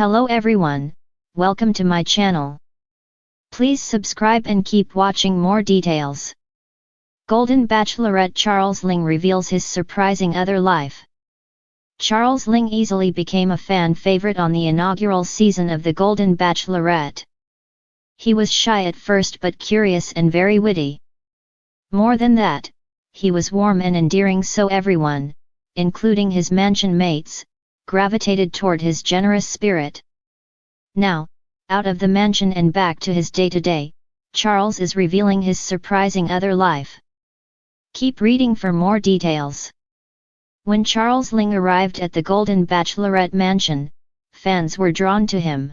Hello everyone, welcome to my channel. Please subscribe and keep watching more details. Golden Bachelorette Charles Ling reveals his surprising other life. Charles Ling easily became a fan favorite on the inaugural season of the Golden Bachelorette. He was shy at first but curious and very witty. More than that, he was warm and endearing, so everyone, including his mansion mates, gravitated toward his generous spirit. Now, out of the mansion and back to his day-to-day, Charles is revealing his surprising other life. Keep reading for more details. When Charles Ling arrived at the Golden Bachelorette mansion, fans were drawn to him.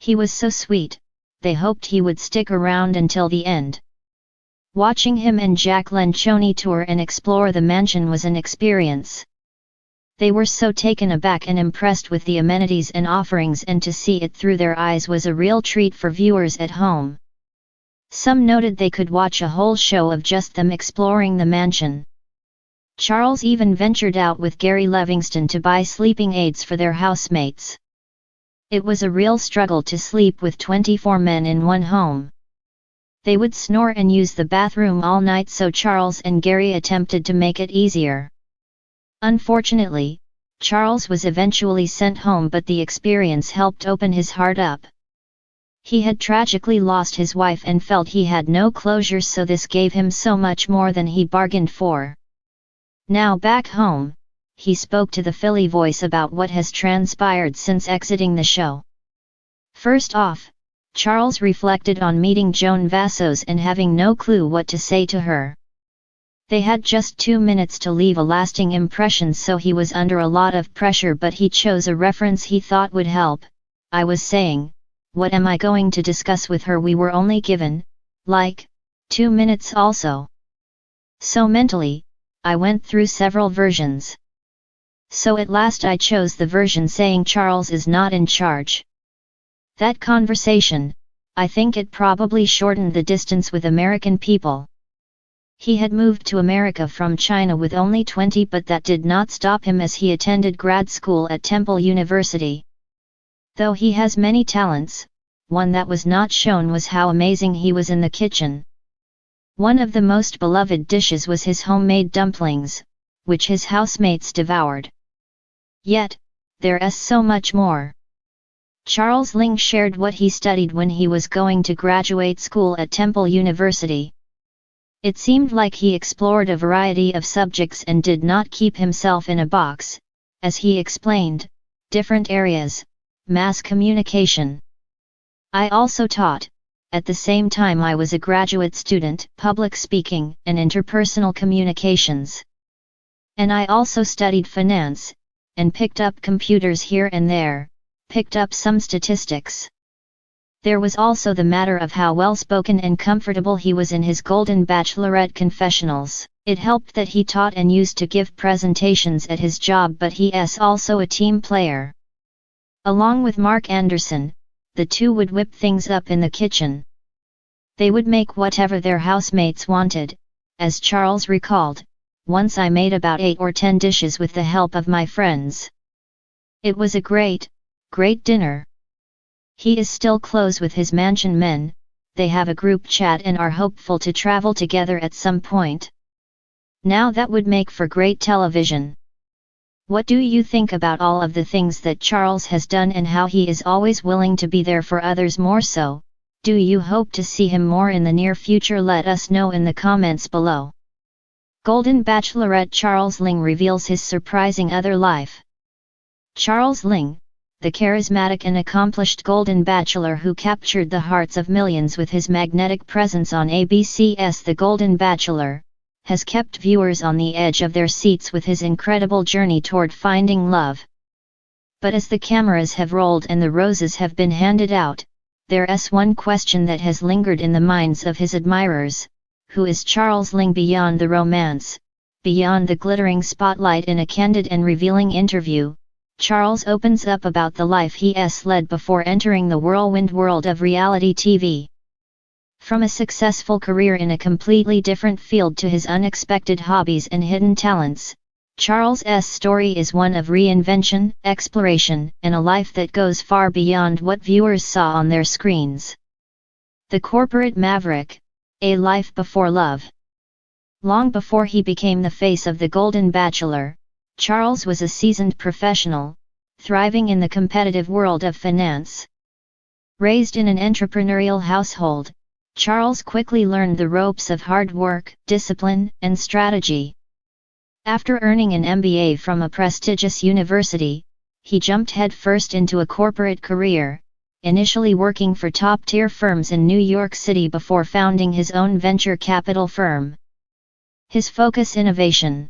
He was so sweet, they hoped he would stick around until the end. Watching him and Jacqueline Choney tour and explore the mansion was an experience. They were so taken aback and impressed with the amenities and offerings, and to see it through their eyes was a real treat for viewers at home. Some noted they could watch a whole show of just them exploring the mansion. Charles even ventured out with Gary Livingston to buy sleeping aids for their housemates. It was a real struggle to sleep with 24 men in one home. They would snore and use the bathroom all night, so Charles and Gary attempted to make it easier. Unfortunately, Charles was eventually sent home, but the experience helped open his heart up. He had tragically lost his wife and felt he had no closure, so this gave him so much more than he bargained for. Now back home, he spoke to the Philly Voice about what has transpired since exiting the show. First off, Charles reflected on meeting Joan Vassos and having no clue what to say to her. They had just 2 minutes to leave a lasting impression, so he was under a lot of pressure, but he chose a reference he thought would help. I was saying, what am I going to discuss with her? We were only given, 2 minutes also. So mentally, I went through several versions. So at last I chose the version saying Charles is not in charge. That conversation, I think it probably shortened the distance with American people. He had moved to America from China with only 20, but that did not stop him as he attended grad school at Temple University. Though he has many talents, one that was not shown was how amazing he was in the kitchen. One of the most beloved dishes was his homemade dumplings, which his housemates devoured. Yet, there's so much more. Charles Ling shared what he studied when he was going to graduate school at Temple University. It seemed like he explored a variety of subjects and did not keep himself in a box, as he explained, different areas, mass communication. I also taught, at the same time I was a graduate student, public speaking and interpersonal communications. And I also studied finance, and picked up computers here and there, picked up some statistics. There was also the matter of how well-spoken and comfortable he was in his Golden Bachelorette confessionals. It helped that he taught and used to give presentations at his job, but he's also a team player. Along with Mark Anderson, the two would whip things up in the kitchen. They would make whatever their housemates wanted. As Charles recalled, once I made about 8 or 10 dishes with the help of my friends. It was a great dinner. He is still close with his mansion men, they have a group chat and are hopeful to travel together at some point. Now that would make for great television. What do you think about all of the things that Charles has done and how he is always willing to be there for others more so? Do you hope to see him more in the near future? Let us know in the comments below. Golden Bachelorette Charles Ling reveals his surprising other life. Charles Ling, the charismatic and accomplished Golden Bachelor who captured the hearts of millions with his magnetic presence on ABC's The Golden Bachelor, has kept viewers on the edge of their seats with his incredible journey toward finding love. But as the cameras have rolled and the roses have been handed out, there's one question that has lingered in the minds of his admirers: who is Charles Ling beyond the romance, beyond the glittering spotlight? In a candid and revealing interview, Charles opens up about the life he's led before entering the whirlwind world of reality TV. From a successful career in a completely different field to his unexpected hobbies and hidden talents, Charles' story is one of reinvention, exploration, and a life that goes far beyond what viewers saw on their screens. The Corporate Maverick, A Life Before Love. Long before he became the face of The Golden Bachelor, Charles was a seasoned professional, thriving in the competitive world of finance. Raised in an entrepreneurial household, Charles quickly learned the ropes of hard work, discipline, and strategy. After earning an MBA from a prestigious university, he jumped headfirst into a corporate career, initially working for top-tier firms in New York City before founding his own venture capital firm. His focus: innovation.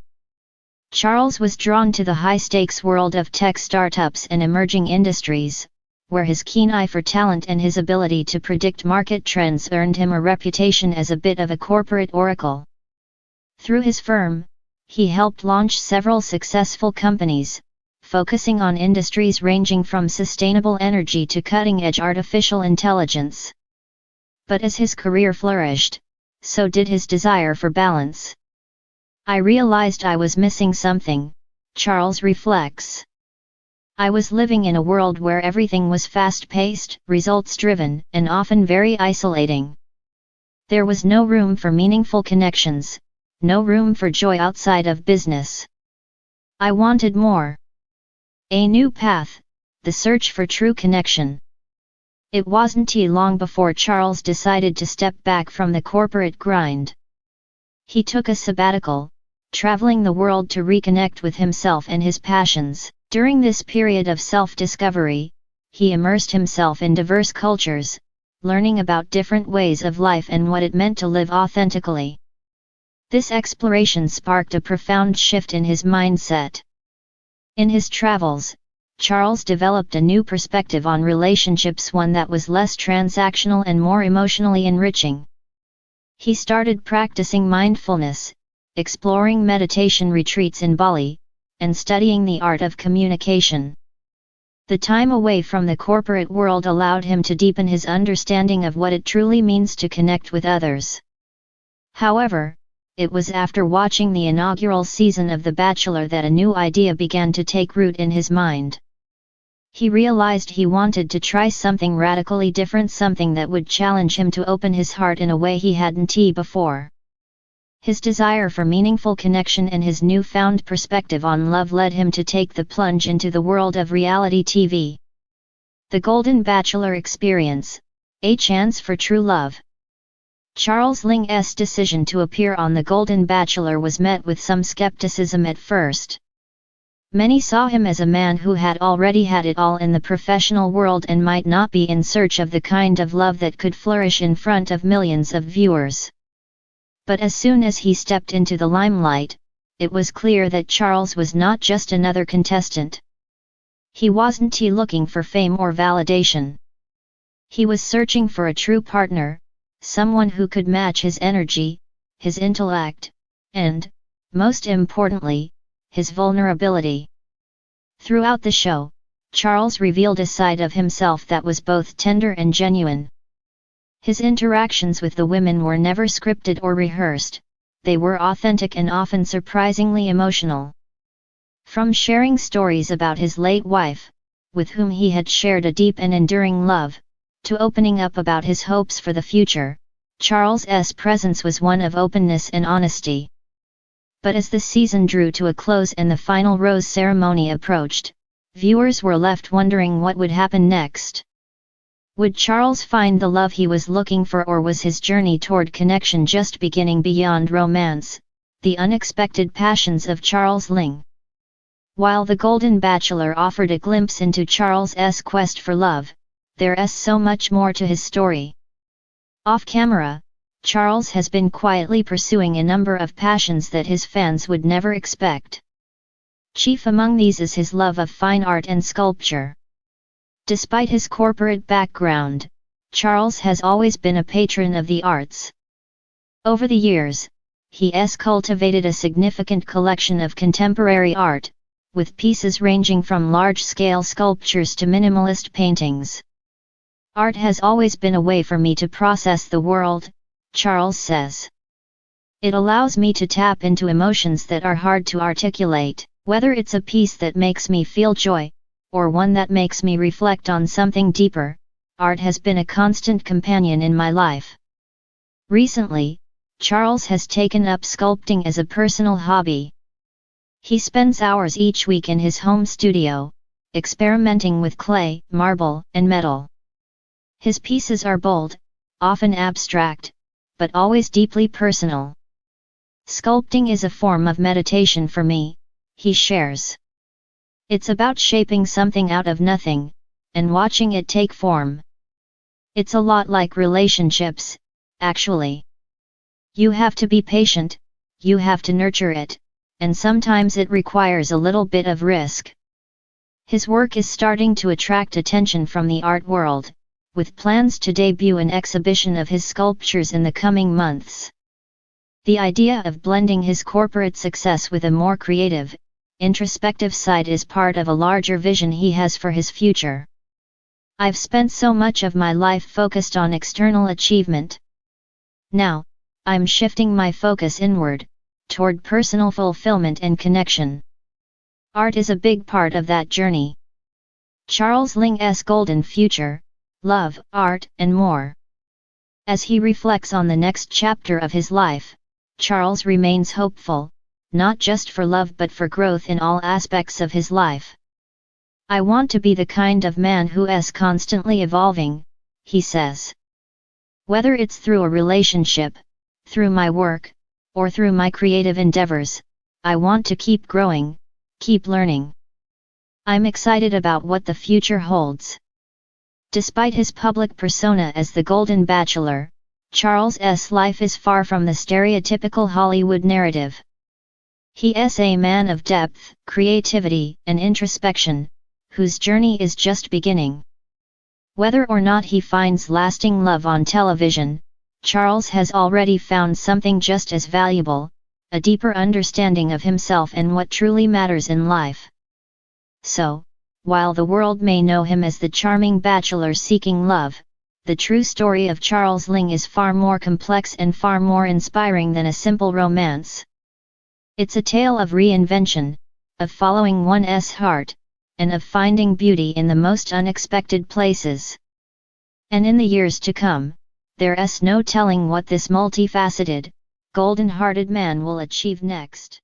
Charles was drawn to the high-stakes world of tech startups and emerging industries, where his keen eye for talent and his ability to predict market trends earned him a reputation as a bit of a corporate oracle. Through his firm, he helped launch several successful companies, focusing on industries ranging from sustainable energy to cutting-edge artificial intelligence. But as his career flourished, so did his desire for balance. "I realized I was missing something," Charles reflects. "I was living in a world where everything was fast-paced, results-driven, and often very isolating. There was no room for meaningful connections, no room for joy outside of business. I wanted more. A new path, the search for true connection." It wasn't too long before Charles decided to step back from the corporate grind. He took a sabbatical, traveling the world to reconnect with himself and his passions. During this period of self-discovery, he immersed himself in diverse cultures, learning about different ways of life and what it meant to live authentically. This exploration sparked a profound shift in his mindset. In his travels, Charles developed a new perspective on relationships, one that was less transactional and more emotionally enriching. He started practicing mindfulness, exploring meditation retreats in Bali, and studying the art of communication. The time away from the corporate world allowed him to deepen his understanding of what it truly means to connect with others. However, it was after watching the inaugural season of The Bachelor that a new idea began to take root in his mind. He realized he wanted to try something radically different, something that would challenge him to open his heart in a way he hadn't before. His desire for meaningful connection and his newfound perspective on love led him to take the plunge into the world of reality TV. The Golden Bachelor Experience, a chance for true love. Charles Ling's decision to appear on The Golden Bachelor was met with some skepticism at first. Many saw him as a man who had already had it all in the professional world and might not be in search of the kind of love that could flourish in front of millions of viewers. But as soon as he stepped into the limelight, it was clear that Charles was not just another contestant. He wasn't looking for fame or validation. He was searching for a true partner, someone who could match his energy, his intellect, and, most importantly, his vulnerability. Throughout the show, Charles revealed a side of himself that was both tender and genuine. His interactions with the women were never scripted or rehearsed, they were authentic and often surprisingly emotional. From sharing stories about his late wife, with whom he had shared a deep and enduring love, to opening up about his hopes for the future, Charles's presence was one of openness and honesty. But as the season drew to a close and the final rose ceremony approached, viewers were left wondering what would happen next. Would Charles find the love he was looking for, or was his journey toward connection just beginning? Beyond romance, the unexpected passions of Charles Ling. While The Golden Bachelor offered a glimpse into Charles's quest for love, there's so much more to his story. Off-camera, Charles has been quietly pursuing a number of passions that his fans would never expect. Chief among these is his love of fine art and sculpture. Despite his corporate background, Charles has always been a patron of the arts. Over the years, he has cultivated a significant collection of contemporary art, with pieces ranging from large-scale sculptures to minimalist paintings. "Art has always been a way for me to process the world," Charles says. It allows me to tap into emotions that are hard to articulate, whether it's a piece that makes me feel joy, or one that makes me reflect on something deeper. Art has been a constant companion in my life. Recently, Charles has taken up sculpting as a personal hobby. He spends hours each week in his home studio, experimenting with clay, marble, and metal. His pieces are bold, often abstract, but always deeply personal. Sculpting is a form of meditation for me, he shares. It's about shaping something out of nothing, and watching it take form. It's a lot like relationships, actually. You have to be patient, you have to nurture it, and sometimes it requires a little bit of risk. His work is starting to attract attention from the art world, with plans to debut an exhibition of his sculptures in the coming months. The idea of blending his corporate success with a more creative, introspective side is part of a larger vision he has for his future. I've spent so much of my life focused on external achievement. Now, I'm shifting my focus inward, toward personal fulfillment and connection. Art is a big part of that journey. Charles Ling's golden future, love, art, and more. As he reflects on the next chapter of his life, Charles remains hopeful, not just for love but for growth in all aspects of his life. I want to be the kind of man who is constantly evolving, he says. Whether it's through a relationship, through my work, or through my creative endeavors, I want to keep growing, keep learning. I'm excited about what the future holds. Despite his public persona as the Golden Bachelor, Charles's life is far from the stereotypical Hollywood narrative. He is a man of depth, creativity, and introspection, whose journey is just beginning. Whether or not he finds lasting love on television, Charles has already found something just as valuable, a deeper understanding of himself and what truly matters in life. So, while the world may know him as the charming bachelor seeking love, the true story of Charles Ling is far more complex and far more inspiring than a simple romance. It's a tale of reinvention, of following one's heart, and of finding beauty in the most unexpected places. And in the years to come, there's no telling what this multifaceted, golden-hearted man will achieve next.